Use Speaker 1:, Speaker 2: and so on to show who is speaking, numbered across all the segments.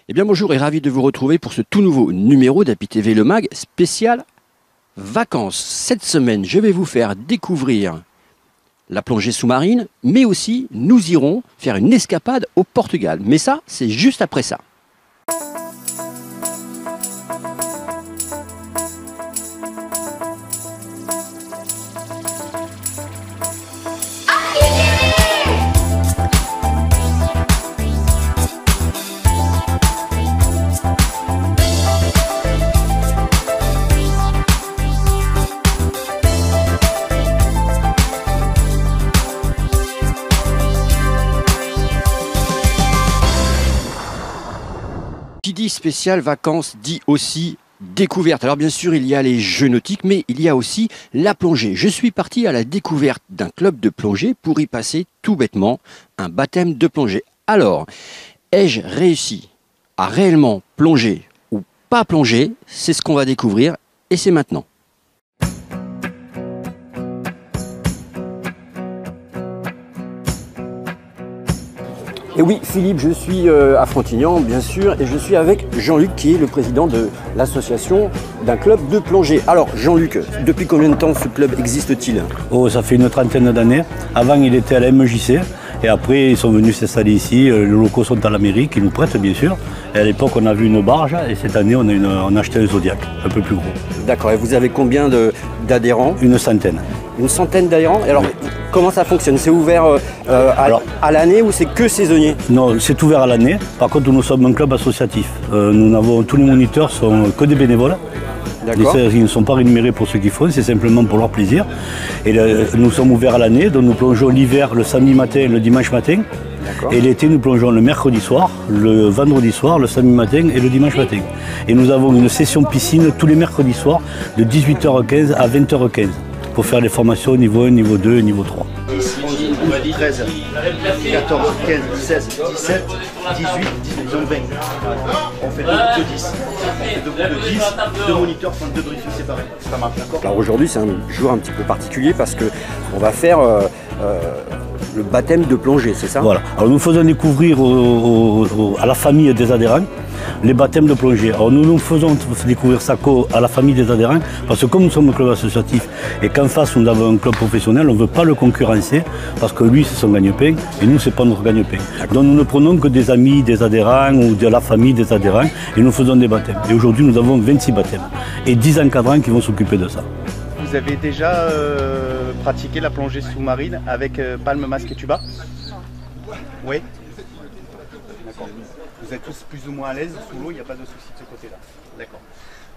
Speaker 1: Eh bien bonjour et ravi de vous retrouver pour ce tout nouveau numéro d'API-TV Le Mag spécial vacances. Cette semaine, je vais vous faire découvrir la plongée sous-marine, mais aussi nous irons faire une escapade au Portugal. Mais ça, c'est juste après ça. Qui dit spécial vacances dit aussi découverte. Alors bien sûr, il y a les jeux nautiques, mais il y a aussi la plongée. Je suis parti à la découverte d'un club de plongée pour y passer tout bêtement un baptême de plongée. Alors, ai-je réussi à réellement plonger ou pas plonger? C'est ce qu'on va découvrir et c'est maintenant. Et oui, Philippe, je suis à Frontignan, bien sûr, et je suis avec Jean-Luc, qui est le président de l'association d'un club de plongée. Alors, Jean-Luc, depuis combien de temps ce club existe-t-il?
Speaker 2: Oh, ça fait une trentaine d'années. Avant, il était à la MJC, et après, ils sont venus s'installer ici. Les locaux sont à la mairie, qui nous prêtent, bien sûr. Et à l'époque, on a vu une barge, et cette année, on a acheté un Zodiac, un peu plus gros.
Speaker 1: D'accord, et vous avez combien d'adhérents?
Speaker 2: Une centaine.
Speaker 1: Une centaine d'adhérents? Alors, oui. Comment ça fonctionne? C'est ouvert à l'année ou c'est que saisonnier?
Speaker 2: Non, c'est ouvert à l'année. Par contre, nous sommes un club associatif. Tous les moniteurs sont que des bénévoles. Ils ne sont pas rémunérés pour ce qu'ils font, c'est simplement pour leur plaisir. Et nous sommes ouverts à l'année, donc nous plongeons l'hiver, le samedi matin et le dimanche matin. Et l'été, nous plongeons le mercredi soir, le vendredi soir, le samedi matin et le dimanche matin. Et nous avons une session piscine tous les mercredis soirs de 18h15 à 20h15 pour faire les formations niveau 1, niveau 2 et niveau 3.
Speaker 3: 10, 11, 13, 14, 15, 16, 17, 18, 19, 20. On fait deux groupes de 10. On fait deux groupes de 10, deux moniteurs font deux briefings séparés. Ça marche, d'accord?
Speaker 1: Alors aujourd'hui, c'est un jour un petit peu particulier parce qu'on va faire le baptême de plongée, c'est ça?
Speaker 2: Voilà. Alors nous faisons découvrir à la famille des adhérents les baptêmes de plongée. Alors nous faisons découvrir ça à la famille des adhérents parce que comme nous sommes un club associatif et qu'en face nous avons un club professionnel, on ne veut pas le concurrencer parce que lui c'est son gagne-pain et nous c'est pas notre gagne-pain. Donc nous ne prenons que des amis des adhérents ou de la famille des adhérents et nous faisons des baptêmes. Et aujourd'hui nous avons 26 baptêmes et 10 encadrants qui vont s'occuper de ça.
Speaker 3: Vous avez déjà pratiqué la plongée sous-marine avec palme, masque et tuba? Oui. D'accord. Vous êtes tous plus ou moins à l'aise sous l'eau, il n'y a pas de souci de ce côté-là. D'accord.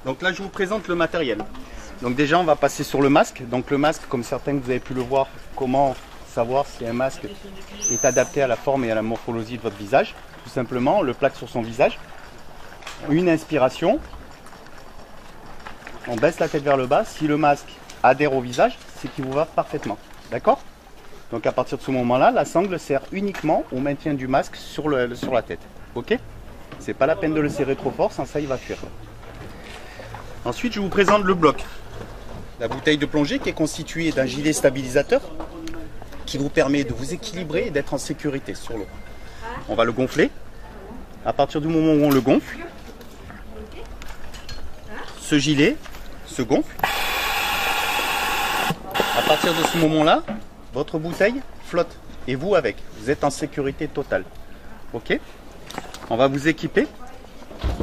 Speaker 3: Donc là, je vous présente le matériel. Donc déjà, on va passer sur le masque. Donc le masque, comme certains que vous avez pu le voir, comment savoir si un masque est adapté à la forme et à la morphologie de votre visage. Tout simplement, on le plaque sur son visage. Une inspiration. On baisse la tête vers le bas. Si le masque adhère au visage, c'est qu'il vous va parfaitement. D'accord? Donc à partir de ce moment-là, la sangle sert uniquement au maintien du masque sur la tête. Ok? C'est pas la peine de le serrer trop fort, sans ça il va fuir. Ensuite, je vous présente le bloc. La bouteille de plongée qui est constituée d'un gilet stabilisateur qui vous permet de vous équilibrer et d'être en sécurité sur l'eau. On va le gonfler. À partir du moment où on le gonfle, ce gilet se gonfle. À partir de ce moment-là, votre bouteille flotte et vous avec. Vous êtes en sécurité totale. Ok? On va vous équiper.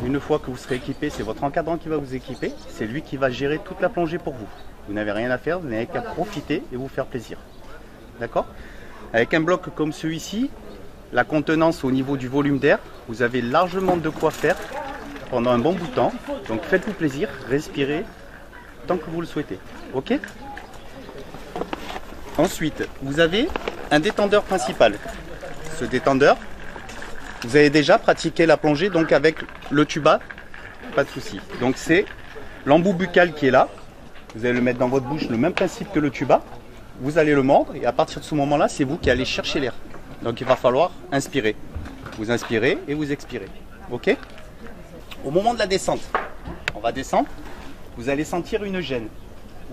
Speaker 3: Une fois que vous serez équipé, c'est votre encadrant qui va vous équiper. C'est lui qui va gérer toute la plongée pour vous. Vous n'avez rien à faire, vous n'avez qu'à profiter et vous faire plaisir. D'accord? Avec un bloc comme celui-ci, la contenance au niveau du volume d'air, vous avez largement de quoi faire pendant un bon bout de temps. Donc faites-vous plaisir, respirez tant que vous le souhaitez. Ok? Ensuite, vous avez un détendeur principal. Ce détendeur, vous avez déjà pratiqué la plongée donc avec le tuba, pas de souci. Donc c'est l'embout buccal qui est là. Vous allez le mettre dans votre bouche, le même principe que le tuba. Vous allez le mordre et à partir de ce moment-là, c'est vous qui allez chercher l'air. Donc il va falloir inspirer. Vous inspirez et vous expirez. Ok? Au moment de la descente, on va descendre. Vous allez sentir une gêne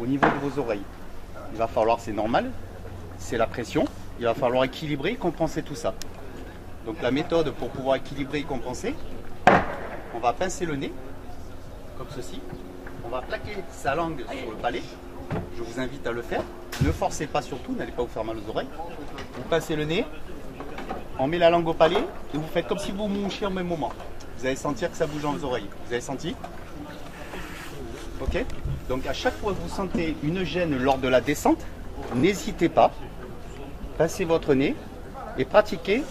Speaker 3: au niveau de vos oreilles. Il va falloir, c'est normal, c'est la pression. Il va falloir équilibrer et compenser tout ça. Donc la méthode pour pouvoir équilibrer et compenser, on va pincer le nez, comme ceci. On va plaquer sa langue sur le palais. Je vous invite à le faire. Ne forcez pas surtout, n'allez pas vous faire mal aux oreilles. Vous pincez le nez, on met la langue au palais et vous faites comme si vous mouchiez au même moment. Vous allez sentir que ça bouge dans les oreilles. Vous avez senti? Ok? Donc à chaque fois que vous sentez une gêne lors de la descente, n'hésitez pas, pincez votre nez et pratiquez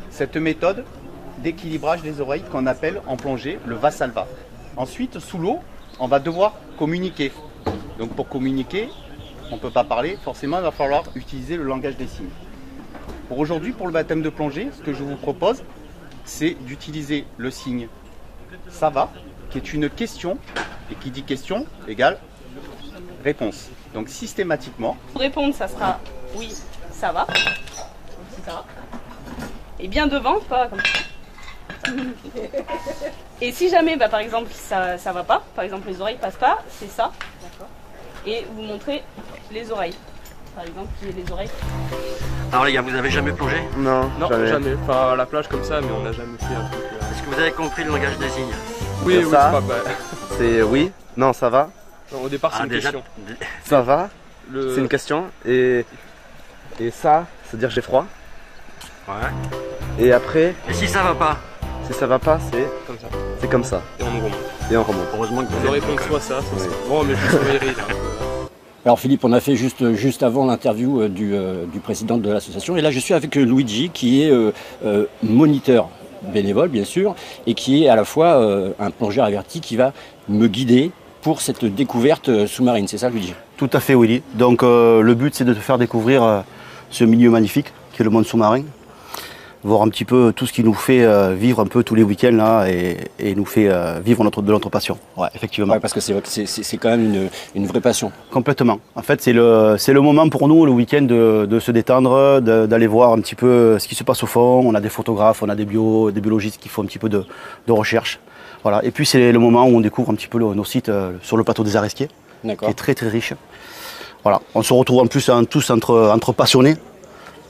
Speaker 3: cette méthode d'équilibrage des oreilles qu'on appelle en plongée le Valsalva. Ensuite, sous l'eau, on va devoir communiquer. Donc pour communiquer, on ne peut pas parler, forcément il va falloir utiliser le langage des signes. Pour aujourd'hui, pour le baptême de plongée, ce que je vous propose, c'est d'utiliser le signe « ça va », qui est une question, et qui dit question égale réponse. Donc systématiquement...
Speaker 4: Pour répondre, ça sera « oui, ça va ». Et bien devant, pas comme ça. Et si jamais, par exemple, ça va pas, par exemple les oreilles passent pas, c'est ça. Et vous montrez les oreilles. Par exemple, les oreilles.
Speaker 1: Alors les gars, vous avez jamais plongé?
Speaker 5: Non,
Speaker 6: jamais. Enfin, à la plage comme ça, mais on n'a jamais fait un truc.
Speaker 1: Est-ce que vous avez compris le langage des signes?
Speaker 6: Oui, c'est pas mal.
Speaker 5: C'est oui, non, ça va.
Speaker 6: Non, au départ, c'est une question.
Speaker 5: Ça va, c'est une question. Et ça, c'est-à-dire j'ai froid.
Speaker 1: Ouais.
Speaker 5: Et après...
Speaker 1: Et si ça va pas?
Speaker 5: Si ça va pas, c'est
Speaker 6: comme ça.
Speaker 5: C'est comme ça.
Speaker 6: Et on remonte.
Speaker 5: Et on remonte.
Speaker 1: Heureusement que
Speaker 6: vous aurez répondu soit ça, soit ça. Bon, mais je suis là.
Speaker 1: Alors Philippe, on a fait juste avant l'interview du président de l'association. Et là, je suis avec Luigi, qui est moniteur bénévole, bien sûr, et qui est à la fois un plongeur averti qui va me guider pour cette découverte sous-marine. C'est ça, Luigi?
Speaker 2: Tout à fait, Willy. Donc le but, c'est de te faire découvrir ce milieu magnifique qui est le monde sous-marin. Voir un petit peu tout ce qui nous fait vivre un peu tous les week-ends là et nous fait vivre de notre passion. Ouais, effectivement.
Speaker 1: Ouais, parce que c'est quand même une vraie passion.
Speaker 2: Complètement. En fait, c'est le moment pour nous, le week-end, de se détendre, d'aller voir un petit peu ce qui se passe au fond. On a des photographes, on a des biologistes qui font un petit peu de recherche. Voilà. Et puis c'est le moment où on découvre un petit peu nos sites sur le plateau des Aresquiers, qui est très très riche. Voilà. On se retrouve en plus tous entre passionnés.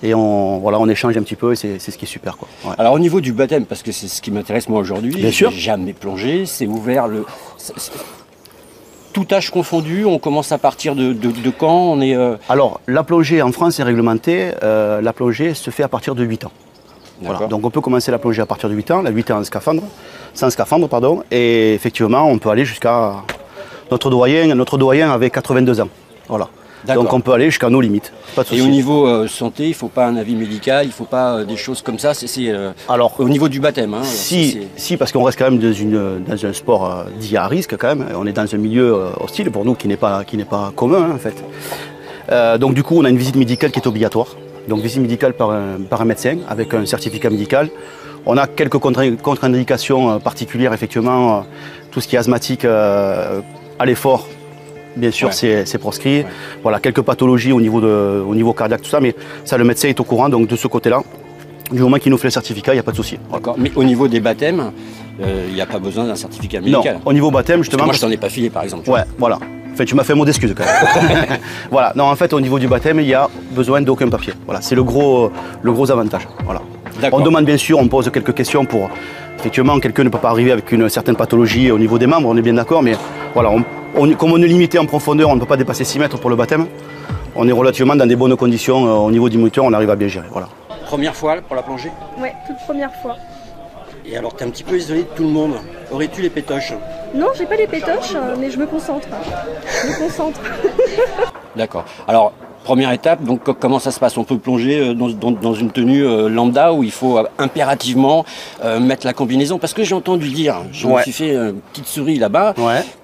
Speaker 2: Et on échange un petit peu et c'est ce qui est super, quoi. Ouais.
Speaker 1: Alors au niveau du baptême, parce que c'est ce qui m'intéresse moi aujourd'hui,
Speaker 2: bien sûr,
Speaker 1: jamais plongé, c'est ouvert tout âge confondu, on commence à partir de quand on est
Speaker 2: Alors la plongée en France est réglementée, la plongée se fait à partir de 8 ans. Voilà. Donc on peut commencer la plongée à partir de 8 ans, la 8 ans sans scaphandre, pardon, et effectivement on peut aller jusqu'à notre doyen avait 82 ans. Voilà. Donc on peut aller jusqu'à nos limites. Pas de souci.
Speaker 1: Et au niveau santé, il ne faut pas un avis médical, il ne faut pas des choses comme ça. Alors au niveau du baptême. Hein,
Speaker 2: si, parce qu'on reste quand même dans un sport dit à risque quand même. On est dans un milieu hostile pour nous qui n'est pas commun, hein, en fait. Donc du coup, on a une visite médicale qui est obligatoire. Donc visite médicale par un médecin avec un certificat médical. On a quelques contre-indications particulières, effectivement. Tout ce qui est asthmatique à l'effort. Bien sûr, c'est proscrit. Ouais. Voilà, quelques pathologies au niveau cardiaque, tout ça, mais ça, le médecin est au courant, donc de ce côté-là, du moment qu'il nous fait le certificat, il n'y a pas de souci.
Speaker 1: D'accord. Mais au niveau des baptêmes, il n'y a pas besoin d'un certificat médical?
Speaker 2: Non, au niveau baptême, justement...
Speaker 1: Parce que moi, je t'en ai pas filé, par exemple.
Speaker 2: Ouais, voilà. En fait, tu m'as fait mot d'excuse, quand même. Voilà. Non, en fait, au niveau du baptême, il n'y a besoin d'aucun papier. Voilà, c'est le gros avantage. Voilà. On demande, bien sûr, on pose quelques questions pour... Effectivement, quelqu'un ne peut pas arriver avec une certaine pathologie au niveau des membres, on est bien d'accord, mais voilà, comme on est limité en profondeur, on ne peut pas dépasser 6 mètres pour le baptême. On est relativement dans des bonnes conditions au niveau du moteur, on arrive à bien gérer. Voilà.
Speaker 1: Première fois pour la plongée?
Speaker 7: Ouais, toute première fois.
Speaker 1: Et alors, tu es un petit peu isolé de tout le monde. Aurais-tu les pétoches?
Speaker 7: Non, j'ai pas les pétoches, mais je me concentre.
Speaker 1: D'accord. Alors, première étape, donc comment ça se passe? On peut plonger dans une tenue lambda où il faut impérativement mettre la combinaison? Parce que j'ai entendu dire, je me suis fait une petite souris là-bas,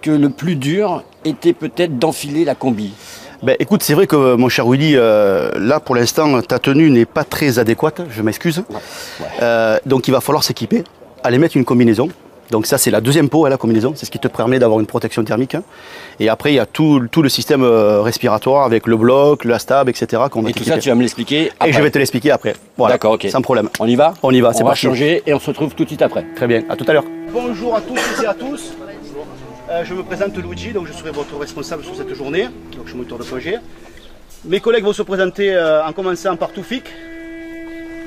Speaker 1: que le plus dur était peut-être d'enfiler la combi.
Speaker 2: Ben, écoute, c'est vrai que mon cher Willy, là pour l'instant, ta tenue n'est pas très adéquate, je m'excuse. Donc il va falloir s'équiper, aller mettre une combinaison. Donc ça c'est la deuxième peau, la combinaison, c'est ce qui te permet d'avoir une protection thermique. Et après il y a tout le système respiratoire avec le bloc, la stab, etc.
Speaker 1: Et tout ça tu vas me l'expliquer après.
Speaker 2: Et je vais te l'expliquer après. Voilà. D'accord, ok. Sans problème.
Speaker 1: On y va?
Speaker 2: On y va, c'est parti.
Speaker 1: On va changer et on se retrouve tout de suite après.
Speaker 2: Très bien, à tout à l'heure. Bonjour à tous et à tous. Je me présente Luigi, donc je serai votre responsable sur cette journée. Donc je suis moniteur de plongée. Mes collègues vont se présenter en commençant par Toufik.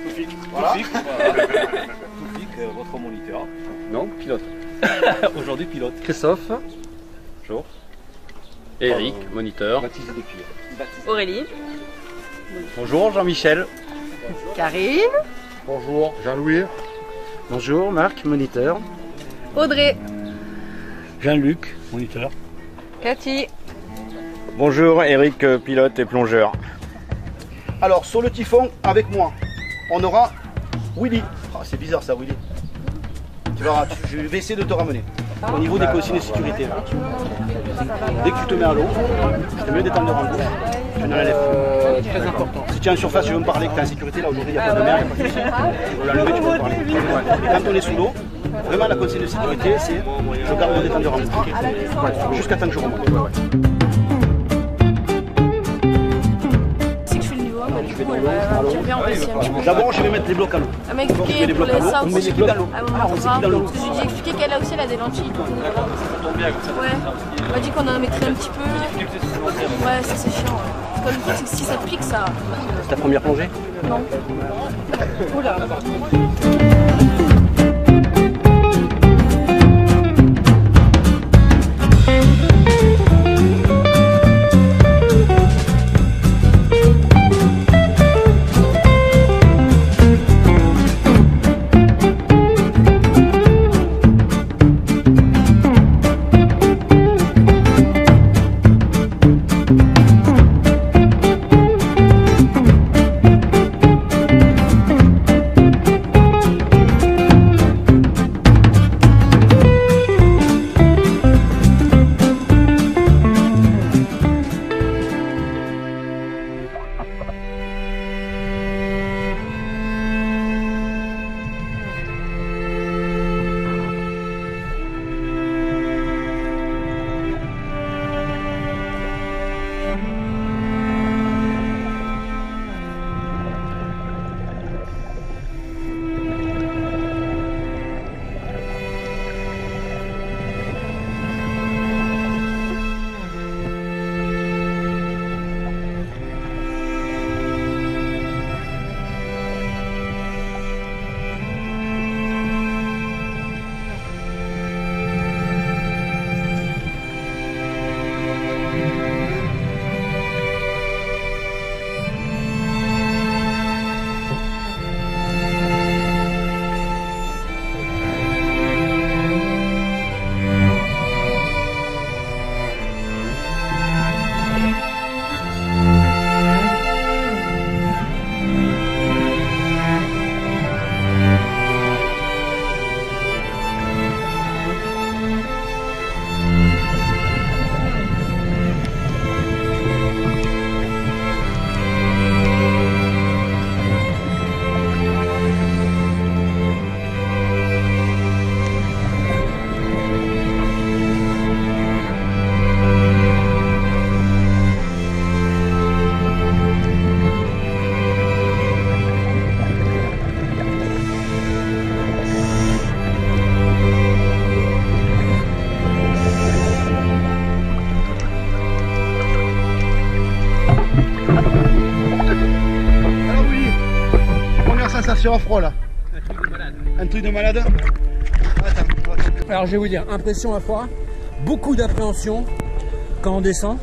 Speaker 2: Toufik, voilà. Toufik, votre moniteur. Non, pilote.
Speaker 8: Aujourd'hui pilote.
Speaker 9: Christophe.
Speaker 8: Bonjour.
Speaker 6: Eric, moniteur.
Speaker 4: Aurélie.
Speaker 3: Bonjour Jean-Michel.
Speaker 7: Karine.
Speaker 9: Bonjour. Jean-Louis.
Speaker 5: Bonjour, Marc, moniteur.
Speaker 7: Audrey.
Speaker 2: Jean-Luc, moniteur.
Speaker 7: Cathy.
Speaker 3: Bonjour Eric, pilote et plongeur. Alors sur le typhon, avec moi, on aura Willy. Ah, c'est bizarre ça Willy. Tu verras, je vais essayer de te ramener. Au niveau des consignes de sécurité. Là. Dès que tu te mets à l'eau, je te mets des tendeurs en bouche. Tu ne l'enlèves plus. Très important. Si tu es en surface, tu veux me parler que tu es en sécurité, là aujourd'hui il n'y a pas de mer, il n'y a pas de souci. Tu veux l'enlever, tu peux me parler. Et quand on est sous l'eau, vraiment la consigne de sécurité, c'est je garde mon détendeur en bouche. Jusqu'à temps que je remonte. D'abord, je vais mettre les blocs à l'eau.
Speaker 10: Elle m'a expliqué pour les ça aussi. On met les blocs à l'eau. Parce que je lui ai expliqué qu'elle a aussi elle a des lentilles. Ouais. Elle m'a dit qu'on en mettrait un petit peu. Ouais, ça c'est chiant. Parce que le truc, c'est que si ça pique, ça.
Speaker 3: C'est ta première plongée?
Speaker 10: Non. Oula.
Speaker 3: À froid là. Un truc de malade. Attends.
Speaker 11: Alors je vais vous dire, impression à froid, beaucoup d'appréhension quand on descend,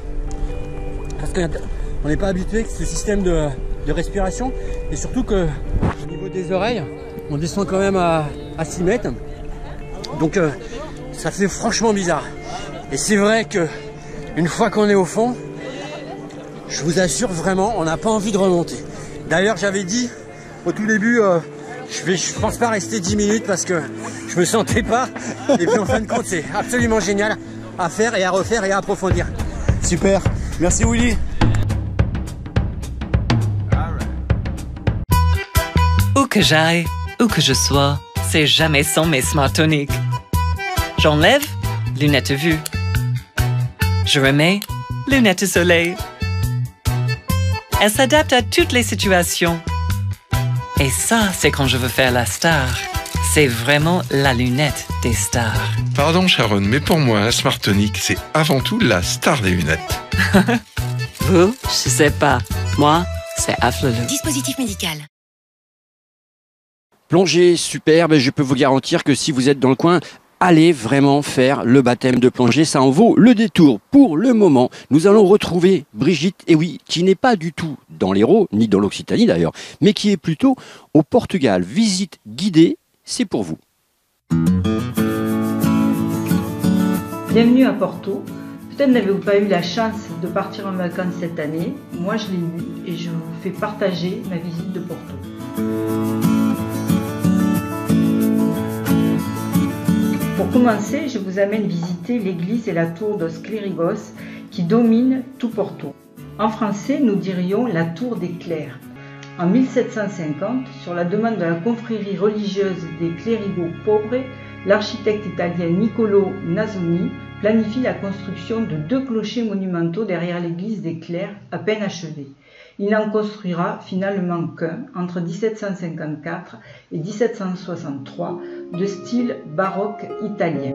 Speaker 11: parce qu'on n'est pas habitué avec ce système de respiration, et surtout que au niveau des oreilles, on descend quand même à 6 mètres, donc ça fait franchement bizarre. Et c'est vrai que une fois qu'on est au fond, je vous assure vraiment, on n'a pas envie de remonter. D'ailleurs j'avais dit au tout début, je pense pas rester 10 minutes parce que je me sentais pas. Et puis en fin de compte, c'est absolument génial à faire et à refaire et à approfondir.
Speaker 3: Super, merci Willy.
Speaker 12: Où que j'aille, où que je sois, c'est jamais sans mes Smartonic. J'enlève, lunettes vue. Je remets, lunettes soleil. Elle s'adapte à toutes les situations. Et ça, c'est quand je veux faire la star. C'est vraiment la lunette des stars.
Speaker 13: Pardon Sharon, mais pour moi, un Smartonic, c'est avant tout la star des lunettes.
Speaker 12: Vous, je sais pas. Moi, c'est Afflelou.
Speaker 14: Dispositif médical.
Speaker 1: Plongée superbe, je peux vous garantir que si vous êtes dans le coin, allez vraiment faire le baptême de plongée, ça en vaut le détour. Pour le moment, nous allons retrouver Brigitte, et oui, qui n'est pas du tout dans l'Hérault, ni dans l'Occitanie d'ailleurs, mais qui est plutôt au Portugal. Visite guidée, c'est pour vous.
Speaker 14: Bienvenue à Porto. Peut-être n'avez-vous pas eu la chance de partir en vacances cette année. Moi, je l'ai eu et je vous fais partager ma visite de Porto. Pour commencer, je vous amène visiter l'église et la tour dos Clérigos qui domine tout Porto. En français, nous dirions la tour des clercs. En 1750, sur la demande de la confrérie religieuse des Clérigos Pobres, l'architecte italien Niccolo Nasoni planifie la construction de 2 clochers monumentaux derrière l'église des clercs à peine achevée. Il n'en construira finalement qu'un entre 1754 et 1763 de style baroque italien.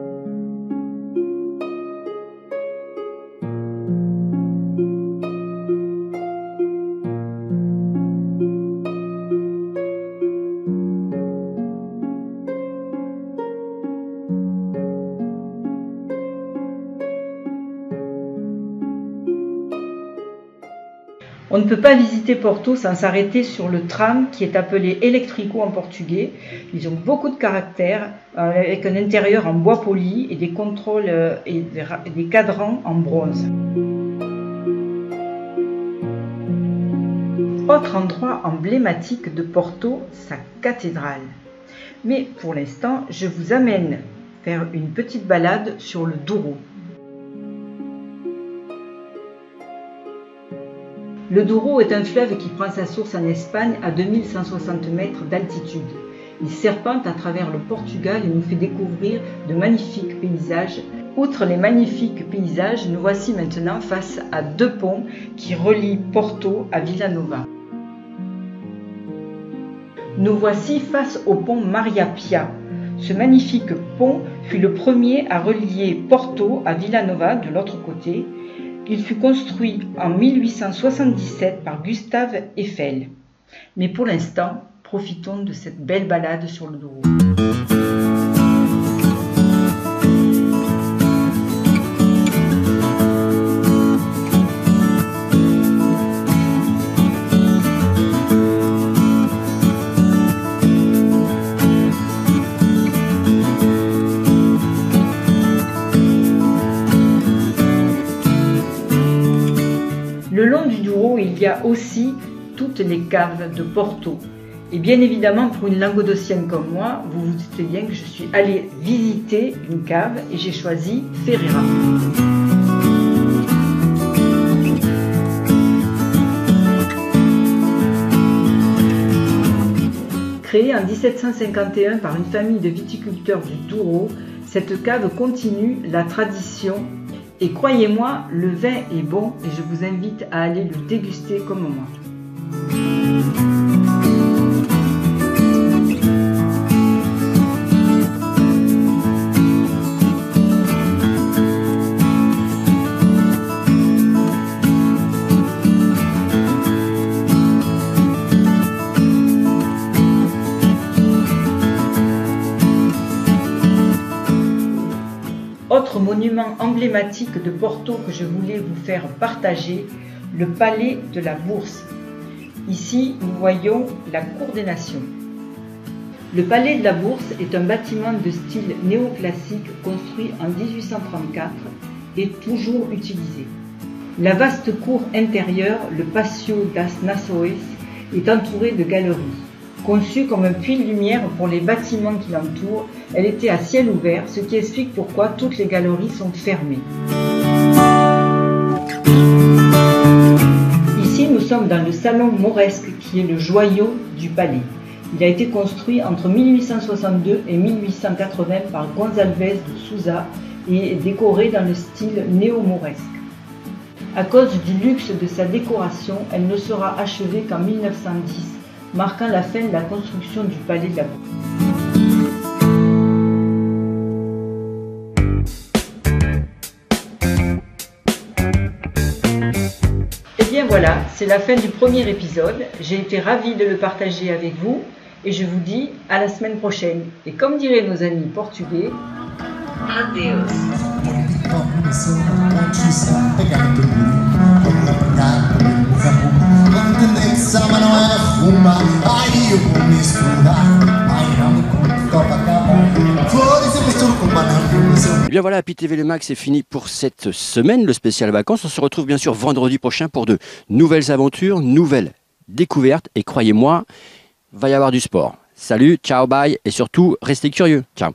Speaker 14: On ne peut pas visiter Porto sans s'arrêter sur le tram qui est appelé Eléctrico en portugais. Ils ont beaucoup de caractère, avec un intérieur en bois poli et des contrôles et des cadrans en bronze. Autre endroit emblématique de Porto, sa cathédrale. Mais pour l'instant, je vous amène faire une petite balade sur le Douro. Le Douro est un fleuve qui prend sa source en Espagne à 2160 mètres d'altitude. Il serpente à travers le Portugal et nous fait découvrir de magnifiques paysages. Outre les magnifiques paysages, nous voici maintenant face à 2 ponts qui relient Porto à Vila Nova. Nous voici face au pont Maria Pia. Ce magnifique pont fut le premier à relier Porto à Vila Nova de l'autre côté. Il fut construit en 1877 par Gustave Eiffel. Mais pour l'instant, profitons de cette belle balade sur le Douro. Le long du Douro, il y a aussi toutes les caves de Porto. Et bien évidemment, pour une languedocienne comme moi, vous vous doutez bien que je suis allée visiter une cave et j'ai choisi Ferreira. Créée en 1751 par une famille de viticulteurs du Douro, cette cave continue la tradition. Et croyez-moi, le vin est bon et je vous invite à aller le déguster comme moi. Autre monument emblématique de Porto que je voulais vous faire partager, le Palais de la Bourse. Ici, nous voyons la Cour des Nations. Le Palais de la Bourse est un bâtiment de style néoclassique construit en 1834 et toujours utilisé. La vaste cour intérieure, le Patio das Nações, est entourée de galeries. Conçue comme un puits de lumière pour les bâtiments qui l'entourent, elle était à ciel ouvert, ce qui explique pourquoi toutes les galeries sont fermées. Ici, nous sommes dans le salon mauresque qui est le joyau du palais. Il a été construit entre 1862 et 1880 par Gonçalves de Souza et est décoré dans le style néo-mauresque. À cause du luxe de sa décoration, elle ne sera achevée qu'en 1910. Marquant la fin de la construction du Palais de la Bourse. Et bien voilà, c'est la fin du premier épisode. J'ai été ravie de le partager avec vous et je vous dis à la semaine prochaine. Et comme diraient nos amis portugais,
Speaker 15: Adeus.
Speaker 1: Et bien voilà, Happy TV Le Max, c'est fini pour cette semaine, le spécial vacances. On se retrouve bien sûr vendredi prochain pour de nouvelles aventures, nouvelles découvertes. Et croyez-moi, va y avoir du sport. Salut, ciao, bye et surtout, restez curieux. Ciao.